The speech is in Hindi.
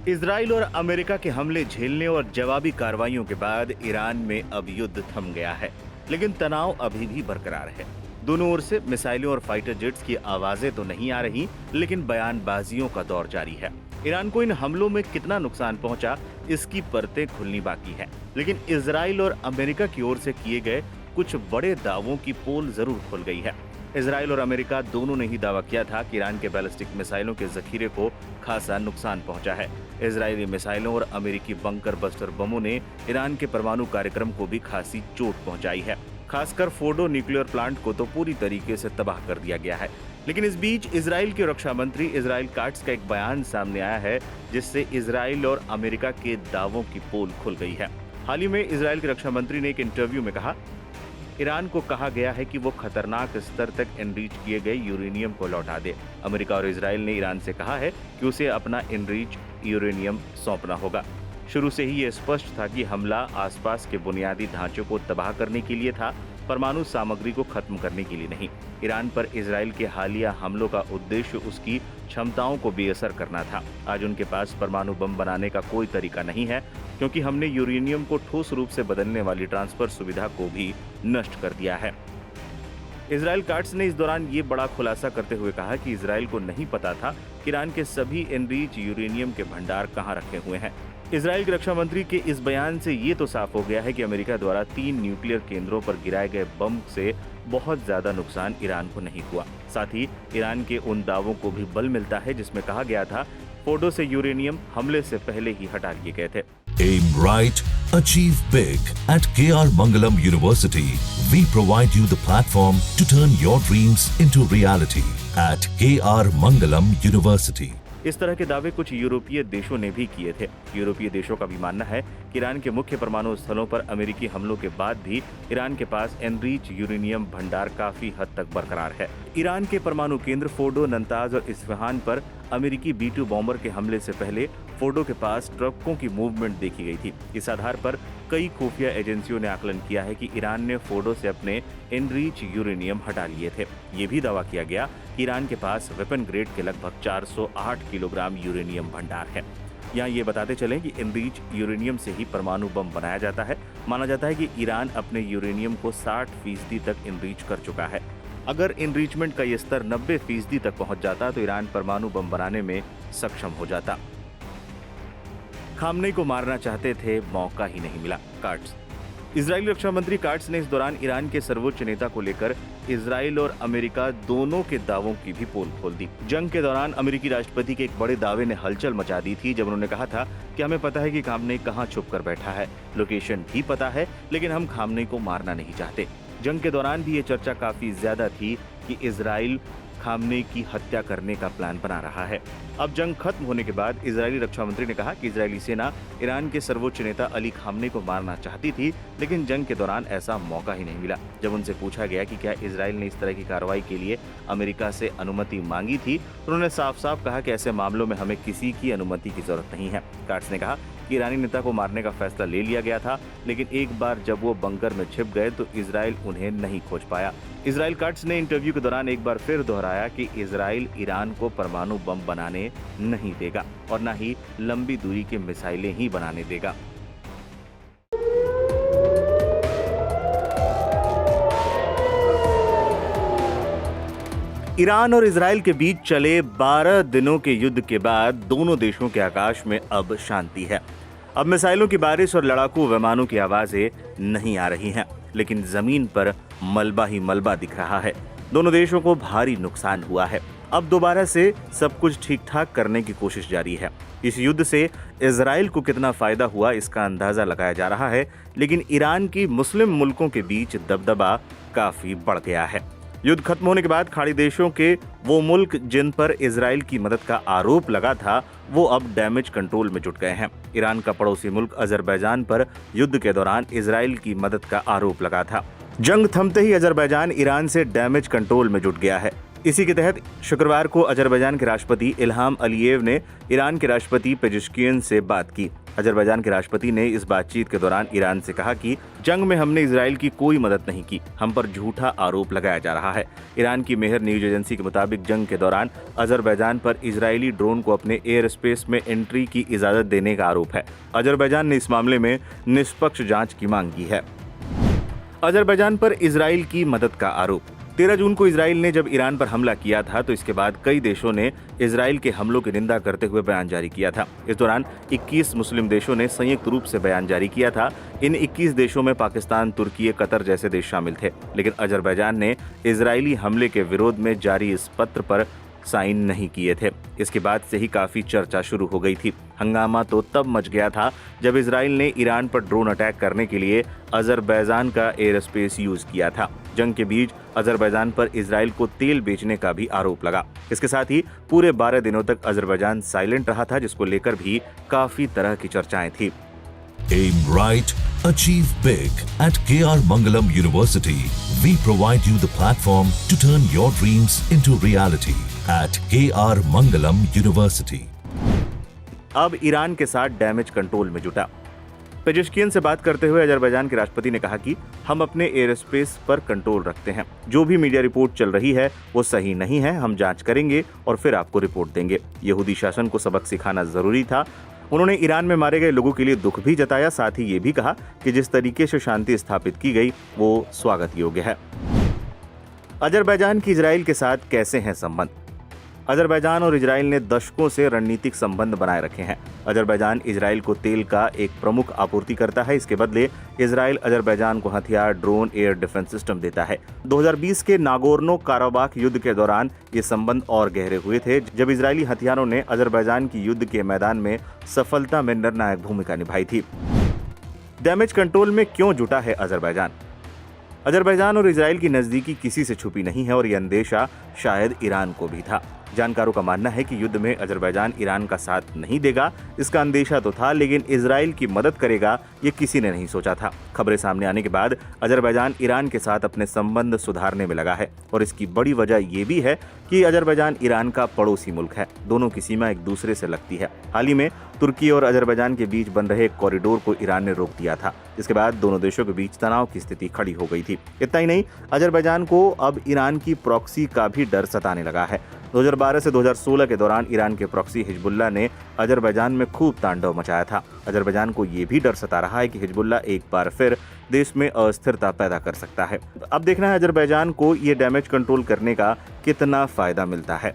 इजराइल और अमेरिका के हमले झेलने और जवाबी कार्रवाइयों के बाद ईरान में अब युद्ध थम गया है, लेकिन तनाव अभी भी बरकरार है। दोनों ओर से मिसाइलों और फाइटर जेट्स की आवाजें तो नहीं आ रही, लेकिन बयानबाजियों का दौर जारी है। ईरान को इन हमलों में कितना नुकसान पहुंचा, इसकी परतें खुलनी बाकी है, लेकिन इजराइल और अमेरिका की ओर से किए गए कुछ बड़े दावों की पोल जरूर खुल गई है। इजराइल और अमेरिका दोनों ने ही दावा किया था कि ईरान के बैलिस्टिक मिसाइलों के जखीरे को खासा नुकसान पहुंचा है। इजरायली मिसाइलों और अमेरिकी बंकर बस्टर बमों ने ईरान के परमाणु कार्यक्रम को भी खासी चोट पहुंचाई है। खासकर फोर्डो न्यूक्लियर प्लांट को तो पूरी तरीके से तबाह कर दिया गया है। लेकिन इस बीच इजराइल के रक्षा मंत्री इजराइल काट्स का एक बयान सामने आया है, जिससे इजराइल और अमेरिका के दावों की पोल खुल गई है। हाल ही में इजराइल के रक्षा मंत्री ने एक इंटरव्यू में कहा, ईरान को कहा गया है कि वो खतरनाक स्तर तक एनरिच किए गए यूरेनियम को लौटा दे। अमेरिका और इजराइल ने ईरान से कहा है कि उसे अपना एनरिच यूरेनियम सौंपना होगा। शुरू से ही ये स्पष्ट था कि हमला आसपास के बुनियादी ढांचों को तबाह करने के लिए था, परमाणु सामग्री को खत्म करने के लिए नहीं। ईरान पर इजराइल के हालिया हमलों का उद्देश्य उसकी क्षमताओं को बेअसर करना था। आज उनके पास परमाणु बम बनाने का कोई तरीका नहीं है, क्योंकि हमने यूरेनियम को ठोस रूप से बदलने वाली ट्रांसफर सुविधा को भी नष्ट कर दिया है। इजराइल काट्स ने इस दौरान ये बड़ा खुलासा करते हुए कहा कि इजराइल को नहीं पता था कि ईरान के सभी एनरिच यूरेनियम के भंडार कहां रखे हुए हैं। इजराइल के रक्षा मंत्री के इस बयान से ये तो साफ हो गया है कि अमेरिका द्वारा 3 न्यूक्लियर केंद्रों पर गिराए गए बम से बहुत ज्यादा नुकसान ईरान को नहीं हुआ। साथ ही ईरान के उन दावों को भी बल मिलता है जिसमें कहा गया था फोर्डो से यूरेनियम हमले से पहले ही हटा लिए गए थे। Aim right, achieve big. At KR Mangalam University, we provide you the platform to turn your dreams into reality. At KR Mangalam University. इस तरह के दावे कुछ यूरोपीय देशों ने भी किए थे। यूरोपीय देशों का भी मानना है कि ईरान के मुख्य परमाणु स्थलों पर अमेरिकी हमलों के बाद भी ईरान के पास एनरिच यूरेनियम भंडार काफी हद तक बरकरार है। ईरान के परमाणु केंद्र फोर्डो, नंताज और इस्फहान पर अमेरिकी B-2 बॉम्बर के हमले से पहले फोर्डो के पास ट्रकों की मूवमेंट देखी गई थी। इस आधार पर कई खुफिया एजेंसियों ने आकलन किया है कि ईरान ने फोर्डो से अपने एनरिच यूरेनियम हटा लिए थे। ये भी दावा किया गया कि ईरान के पास वेपन ग्रेड के लगभग 408 किलोग्राम यूरेनियम भंडार है। यहाँ ये बताते चलें कि एनरिच यूरेनियम से ही परमाणु बम बनाया जाता है। माना जाता है कि ईरान अपने यूरेनियम को 60% तक एनरिच कर चुका है। अगर एनरिचमेंट का ये स्तर 90% तक पहुंच जाता तो ईरान परमाणु बम बनाने में सक्षम हो जाता। खामनेई को मारना चाहते थे, मौका ही नहीं मिला। काट्स। इजरायली रक्षा मंत्री काट्स ने इस दौरान ईरान के सर्वोच्च नेता को लेकर इजराइल और अमेरिका दोनों के दावों की भी पोल खोल दी। जंग के दौरान अमेरिकी राष्ट्रपति के एक बड़े दावे ने हलचल मचा दी थी, जब उन्होंने कहा था कि हमें पता है कि खामनेई कहां छुप कर बैठा है, लोकेशन भी पता है, लेकिन हम खामनेई को मारना नहीं चाहते। जंग के दौरान भी ये चर्चा काफी ज्यादा थी कि इजराइल खामनेई की हत्या करने का प्लान बना रहा है। अब जंग खत्म होने के बाद इजरायली रक्षा मंत्री ने कहा कि इजरायली सेना ईरान के सर्वोच्च नेता अली खामनेई को मारना चाहती थी, लेकिन जंग के दौरान ऐसा मौका ही नहीं मिला। जब उनसे पूछा गया कि क्या इजराइल ने इस तरह की कार्रवाई के लिए अमेरिका से अनुमति मांगी थी, तो उन्होंने साफ साफ कहा कि ऐसे मामलों में हमें किसी की अनुमति की जरूरत नहीं है। काट्स ने कहा कि ईरानी नेता को मारने का फैसला ले लिया गया था, लेकिन एक बार जब वो बंकर में छिप गए तो इजराइल उन्हें नहीं खोज पाया। इजराइल काट्स ने इंटरव्यू के दौरान एक बार फिर दोहराया कि इजराइल ईरान को परमाणु बम बनाने नहीं देगा और न ही लंबी दूरी की मिसाइलें ही बनाने देगा। ईरान और इजराइल के बीच चले 12 दिनों के युद्ध के बाद दोनों देशों के आकाश में अब शांति है। अब मिसाइलों की बारिश और लड़ाकू विमानों की आवाजें नहीं आ रही हैं, लेकिन जमीन पर मलबा ही मलबा दिख रहा है। दोनों देशों को भारी नुकसान हुआ है। अब दोबारा से सब कुछ ठीक ठाक करने की कोशिश जारी है। इस युद्ध से इजराइल को कितना फायदा हुआ इसका अंदाजा लगाया जा रहा है, लेकिन ईरान की मुस्लिम मुल्कों के बीच दबदबा काफी बढ़ गया है। युद्ध खत्म होने के बाद खाड़ी देशों के वो मुल्क जिन पर इजराइल की मदद का आरोप लगा था, वो अब डैमेज कंट्रोल में जुट गए हैं। ईरान का पड़ोसी मुल्क अजरबैजान पर युद्ध के दौरान इजराइल की मदद का आरोप लगा था। जंग थमते ही अजरबैजान ईरान से डैमेज कंट्रोल में जुट गया है। इसी के तहत शुक्रवार को अजरबैजान के राष्ट्रपति इल्हाम अलीयेव ने ईरान के राष्ट्रपति पेजेश्कियन से बात की। अजरबैजान के राष्ट्रपति ने इस बातचीत के दौरान ईरान से कहा कि जंग में हमने इजराइल की कोई मदद नहीं की, हम पर झूठा आरोप लगाया जा रहा है। ईरान की मेहर न्यूज एजेंसी के मुताबिक जंग के दौरान अजरबैजान पर इजरायली ड्रोन को अपने एयर स्पेस में एंट्री की इजाजत देने का आरोप है। अजरबैजान ने इस मामले में निष्पक्ष जांच की मांग की है। अजरबैजान पर इजराइल की मदद का आरोप। 13 जून को इजराइल ने जब ईरान पर हमला किया था तो इसके बाद कई देशों ने इजराइल के हमलों की निंदा करते हुए बयान जारी किया था। इस दौरान 21 मुस्लिम देशों ने संयुक्त रूप से बयान जारी किया था। इन 21 देशों में पाकिस्तान, तुर्की, कतर जैसे देश शामिल थे, लेकिन अजरबैजान ने इजरायली हमले के विरोध में जारी इस पत्र पर साइन नहीं किए थे। इसके बाद से ही काफी चर्चा शुरू हो गई थी। हंगामा तो तब मच गया था जब इजराइल ने ईरान पर ड्रोन अटैक करने के लिए अजरबैजान का एयर स्पेस यूज किया था। जंग के बीच अजरबैजान पर इजराइल को तेल बेचने का भी आरोप लगा। इसके साथ ही पूरे 12 दिनों तक अजरबैजान साइलेंट रहा था, जिसको लेकर भी काफी तरह की चर्चाएं थी। Aim right, achieve big. At KR Mangalam University, we provide you the platform to turn your dreams into reality. At KR Mangalam University. अब ईरान के साथ डैमेज कंट्रोल में जुटा। पेजेश्कियन से बात करते हुए अजरबैजान के राष्ट्रपति ने कहा कि हम अपने एयर स्पेस पर कंट्रोल रखते हैं। जो भी मीडिया रिपोर्ट चल रही है वो सही नहीं है, हम जांच करेंगे और फिर आपको रिपोर्ट देंगे। यहूदी शासन को सबक सिखाना जरूरी था। उन्होंने ईरान में मारे गए लोगों के लिए दुख भी जताया, साथ ही ये भी कहा कि जिस तरीके से शांति स्थापित की गई वो स्वागत योग्य है। अजरबैजान की इजराइल के साथ कैसे हैं संबंध? अजरबैजान और इजराइल ने दशकों से रणनीतिक संबंध बनाए रखे हैं। अजरबैजान इजराइल को तेल का एक प्रमुख आपूर्तिकर्ता है। इसके बदले इजराइल अजरबैजान को हथियार, ड्रोन, एयर डिफेंस सिस्टम देता है। 2020 के नागोर्नो काराबाख युद्ध के दौरान ये संबंध और गहरे हुए थे, जब इजरायली हथियारों ने अजरबैजान की युद्ध के मैदान में सफलता में निर्णायक भूमिका निभाई थी। डैमेज कंट्रोल में क्यों जुटा है अजरबैजान? अजरबैजान और इजराइल की नजदीकी किसी से छुपी नहीं है और यह अंदेशा शायद ईरान को भी था। जानकारों का मानना है कि युद्ध में अजरबैजान ईरान का साथ नहीं देगा, इसका अंदेशा तो था, लेकिन इजराइल की मदद करेगा ये किसी ने नहीं सोचा था। खबरें सामने आने के बाद अजरबैजान ईरान के साथ अपने संबंध सुधारने में लगा है और इसकी बड़ी वजह ये भी है कि अजरबैजान ईरान का पड़ोसी मुल्क है। दोनों की सीमा एक दूसरे से लगती है। हाल ही में तुर्की और अजरबैजान के बीच बन रहे कॉरिडोर को ईरान ने रोक दिया था, जिसके बाद दोनों देशों के बीच तनाव की स्थिति खड़ी हो गई थी। इतना ही नहीं, अजरबैजान को अब ईरान की प्रॉक्सी का भी डर सताने लगा है। 2012 से 2016 के दौरान ईरान के प्रॉक्सी हिजबुल्लाह ने अजरबैजान में खूब तांडव मचाया था। अजरबैजान को ये भी डर सता रहा है कि हिजबुल्लाह एक बार फिर देश में अस्थिरता पैदा कर सकता है। अब देखना है अजरबैजान को ये डैमेज कंट्रोल करने का कितना फायदा मिलता है।